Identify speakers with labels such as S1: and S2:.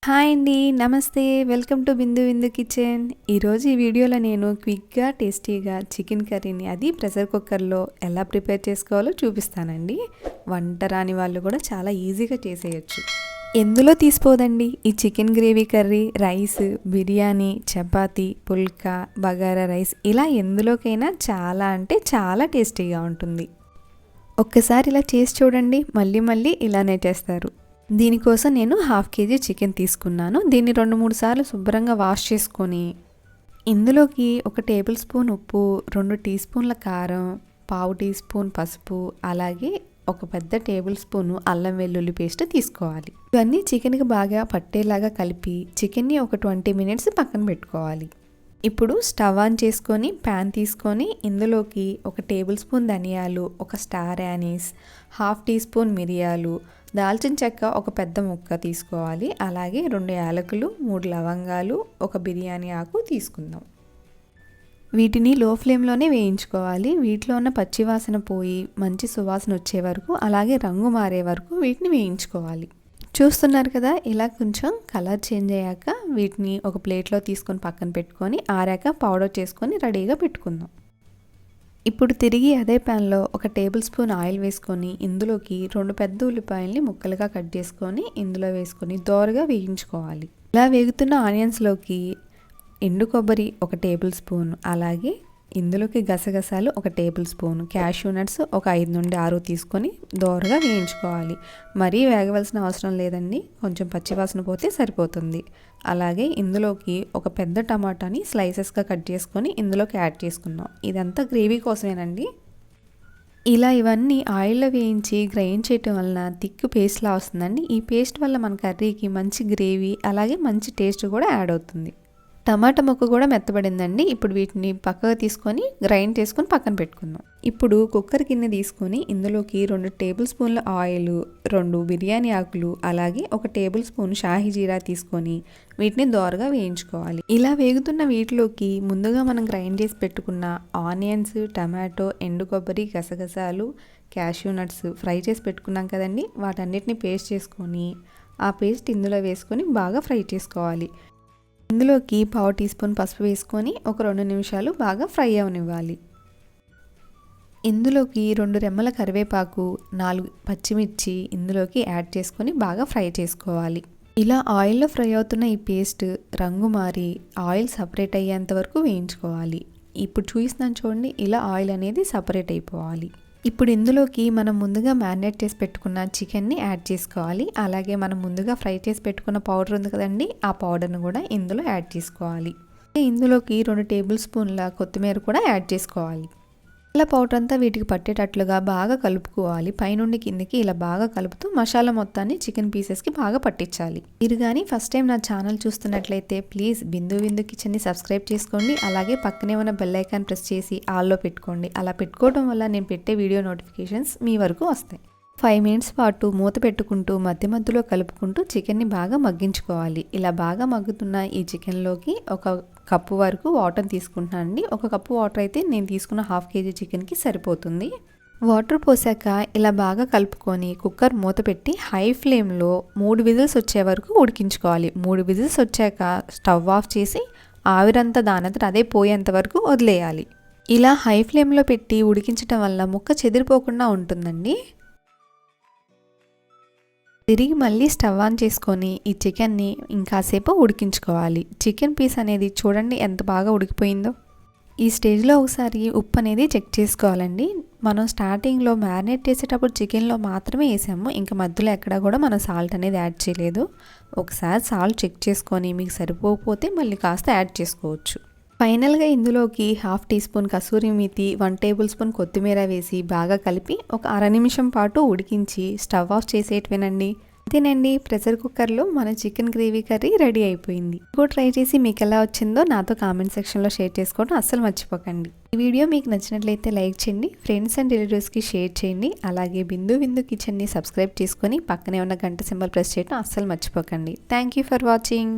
S1: Hi అండి. నమస్తే. Welcome to బిందు విందు కిచెన్. ఈరోజు ఈ వీడియోలో నేను క్విక్గా టేస్టీగా చికెన్ కర్రీని అది ప్రెషర్ కుక్కర్లో ఎలా ప్రిపేర్ చేసుకోవాలో చూపిస్తానండి. వంట రాని వాళ్ళు కూడా చాలా ఈజీగా చేసేయచ్చు. ఎందులో తీసిపోదండి ఈ chicken gravy curry, rice, biryani, chapati, phulka, bagara rice ఇలా ఎందులోకైనా చాలా అంటే చాలా టేస్టీగా ఉంటుంది. ఒక్కసారి ఇలా చేసి చూడండి, మళ్ళీ మళ్ళీ ఇలానే చేస్తారు. దీనికోసం నేను 1/2 kg చికెన్ తీసుకున్నాను. దీన్ని 2-3 సార్లు శుభ్రంగా వాష్ చేసుకొని ఇందులోకి 1 టేబుల్ స్పూన్ ఉప్పు, 2 టీ స్పూన్ల కారం, 1/2 టీ స్పూన్ పసుపు, అలాగే ఒక పెద్ద టేబుల్ స్పూను అల్లం వెల్లుల్లి పేస్ట్ తీసుకోవాలి. ఇవన్నీ చికెన్కి బాగా పట్టేలాగా కలిపి చికెన్ని ఒక 20 మినిట్స్ పక్కన పెట్టుకోవాలి. ఇప్పుడు స్టవ్ ఆన్ చేసుకొని ప్యాన్ తీసుకొని ఇందులోకి 1 టేబుల్ స్పూన్ ధనియాలు, 1 స్టార్ యానీస్, 1/2 టీ స్పూన్ మిరియాలు, దాల్చిన చెక్క ఒక పెద్ద ముక్క తీసుకోవాలి. అలాగే 2 యాలకులు, 3 లవంగాలు, 1 బిర్యానీ ఆకు తీసుకుందాం. వీటిని లో ఫ్లేమ్లోనే వేయించుకోవాలి. వీటిలో ఉన్న పచ్చివాసన పోయి మంచి సువాసన వచ్చే వరకు, అలాగే రంగు మారే వరకు వీటిని వేయించుకోవాలి. చూస్తున్నారు కదా, ఇలా కొంచెం కలర్ చేంజ్ అయ్యాక వీటిని ఒక ప్లేట్లో తీసుకొని పక్కన పెట్టుకొని ఆరాక పౌడర్ చేసుకొని రెడీగా పెట్టుకుందాం. ఇప్పుడు తిరిగి అదే ప్యాన్లో 1 టేబుల్ స్పూన్ ఆయిల్ వేసుకొని ఇందులోకి 2 పెద్ద ఉల్లిపాయల్ని ముక్కలుగా కట్ చేసుకొని ఇందులో వేసుకొని దోరగా వేయించుకోవాలి. ఇలా వేగుతున్న ఆనియన్స్లోకి ఎండు కొబ్బరి 1 టేబుల్ స్పూన్, అలాగే ఇందులోకి గసగసాలు 1 టేబుల్ స్పూన్, క్యాష్యూ నట్స్ ఒక 5 నుండి 6 తీసుకొని దోరగా వేయించుకోవాలి. మరీ వేగవలసిన అవసరం లేదండి, కొంచెం పచ్చివాసన పోతే సరిపోతుంది. అలాగే ఇందులోకి 1 పెద్ద టమాటాని స్లైసెస్గా కట్ చేసుకొని ఇందులోకి యాడ్ చేసుకుందాం. ఇదంతా గ్రేవీ కోసమేనండి. ఇలా ఇవన్నీ ఆయిల్లో వేయించి గ్రైండ్ చేయటం వలన థిక్ పేస్ట్లా వస్తుందండి. ఈ పేస్ట్ వల్ల మన కర్రీకి మంచి గ్రేవీ అలాగే మంచి టేస్ట్ కూడా యాడ్ అవుతుంది. టమాటా ముక్క కూడా మెత్తబడిందండి. ఇప్పుడు వీటిని పక్కగా తీసుకొని గ్రైండ్ చేసుకొని పక్కన పెట్టుకుందాం. ఇప్పుడు కుక్కర్ గిన్నె తీసుకొని ఇందులోకి 2 టేబుల్ స్పూన్ల ఆయిల్, 2 బిర్యానీ ఆకులు, అలాగే 1 టేబుల్ స్పూన్ షాహీ జీరా తీసుకొని వీటిని దోరగా వేయించుకోవాలి. ఇలా వేగుతున్న వీటిలోకి ముందుగా మనం గ్రైండ్ చేసి పెట్టుకున్న ఆనియన్స్, టమాటో, ఎండు కొబ్బరి, గసగసాలు, క్యాష్యూ నట్స్ ఫ్రై చేసి పెట్టుకున్నాం కదండి, వాటన్నిటిని పేస్ట్ చేసుకొని ఆ పేస్ట్ ఇందులో వేసుకొని బాగా ఫ్రై చేసుకోవాలి. ఇందులోకి 1/2 టీ స్పూన్ పసుపు వేసుకొని ఒక 2 నిమిషాలు బాగా ఫ్రై అవనివ్వాలి. ఇందులోకి 2 రెమ్మల కరివేపాకు, 4 పచ్చిమిర్చి ఇందులోకి యాడ్ చేసుకొని బాగా ఫ్రై చేసుకోవాలి. ఇలా ఆయిల్లో ఫ్రై అవుతున్న ఈ పేస్ట్ రంగు మారి ఆయిల్ సపరేట్ అయ్యేంత వరకు వేయించుకోవాలి. ఇప్పుడు చూపిస్తున్నాను చూడండి, ఇలా ఆయిల్ అనేది సపరేట్ అయిపోవాలి. ఇప్పుడు ఇందులోకి మనం ముందుగా మ్యారినేట్ చేసి పెట్టుకున్న చికెన్ని యాడ్ చేసుకోవాలి. అలాగే మనం ముందుగా ఫ్రై చేసి పెట్టుకున్న పౌడర్ ఉంది కదండి, ఆ పౌడర్ను కూడా ఇందులో యాడ్ చేసుకోవాలి. ఇందులోకి 2 టేబుల్ స్పూన్ల కొత్తిమీర కూడా యాడ్ చేసుకోవాలి. ఇలా పౌడర్ అంతా వీటికి పట్టేటట్లుగా బాగా కలుపుకోవాలి. పైనుండి కిందకి ఇలా బాగా కలుపుతూ మసాలా మొత్తాన్ని చికెన్ పీసెస్కి బాగా పట్టించాలి. మీరు కానీ ఫస్ట్ టైం నా ఛానల్ చూస్తున్నట్లయితే ప్లీజ్ బిందు విందు కిచెన్ని సబ్స్క్రైబ్ చేసుకోండి. అలాగే పక్కనే ఉన్న బెల్ ఐకాన్ ప్రెస్ చేసి ఆల్లో పెట్టుకోండి. అలా పెట్టుకోవడం వల్ల నేను పెట్టే వీడియో నోటిఫికేషన్స్ మీ వరకు వస్తాయి. 5 మినిట్స్ పాటు మూత పెట్టుకుంటూ మధ్య మధ్యలో కలుపుకుంటూ చికెన్ని బాగా మగ్గించుకోవాలి. ఇలా బాగా మగ్గుతున్న ఈ చికెన్లోకి 1 కప్పు వరకు వాటర్ తీసుకుంటున్నాను అండి. 1 కప్పు వాటర్ అయితే నేను తీసుకున్న 1/2 kg చికెన్కి సరిపోతుంది. వాటర్ పోసాక ఇలా బాగా కలుపుకొని కుక్కర్ మూత పెట్టి హై ఫ్లేమ్లో 3 విజిల్స్ వచ్చే వరకు ఉడికించుకోవాలి. 3 విజిల్స్ వచ్చాక స్టవ్ ఆఫ్ చేసి ఆవిరంతా దానంతట అదే పోయేంత వరకు వదిలేయాలి. ఇలా హై ఫ్లేమ్లో పెట్టి ఉడికించడం వల్ల ముక్క చెదిరిపోకుండా ఉంటుందండి. తిరిగి మళ్ళీ స్టవ్ ఆన్ చేసుకొని ఈ చికెన్ని ఇంకాసేపు ఉడికించుకోవాలి. చికెన్ పీస్ అనేది చూడండి ఎంత బాగా ఉడికిపోయిందో. ఈ స్టేజ్లో ఒకసారి ఉప్పు అనేది చెక్ చేసుకోవాలండి. మనం స్టార్టింగ్లో మ్యారినేట్ చేసేటప్పుడు చికెన్లో మాత్రమే వేసాము, ఇంకా మధ్యలో ఎక్కడా కూడా మనం సాల్ట్ అనేది యాడ్ చేయలేదు. ఒకసారి సాల్ట్ చెక్ చేసుకొని మీకు సరిపోకపోతే మళ్ళీ కాస్త యాడ్ చేసుకోవచ్చు. ఫైనల్గా ఇందులోకి 1/2 teaspoon kasuri methi, 1 tablespoon కొత్తిమీర వేసి బాగా కలిపి ఒక 1/2 నిమిషం పాటు ఉడికించి స్టవ్ ఆఫ్ చేసేయటమేనండి. అంతేనండి, ప్రెషర్ కుక్కర్లో మన చికెన్ గ్రేవీ కర్రీ రెడీ అయిపోయింది. ఇంకో ట్రై చేసి మీకు ఎలా వచ్చిందో నాతో కామెంట్ సెక్షన్లో షేర్ చేసుకోవడం అస్సలు మర్చిపోకండి. ఈ వీడియో మీకు నచ్చినట్లయితే లైక్ చేయండి, ఫ్రెండ్స్ అండ్ రిలేటివ్స్కి షేర్ చేయండి. అలాగే బిందు విందు కిచెన్ని సబ్స్క్రైబ్ చేసుకొని పక్కనే ఉన్న గంట సింబల్ ప్రెస్ చేయడం అస్సలు మర్చిపోకండి. Thank you for watching.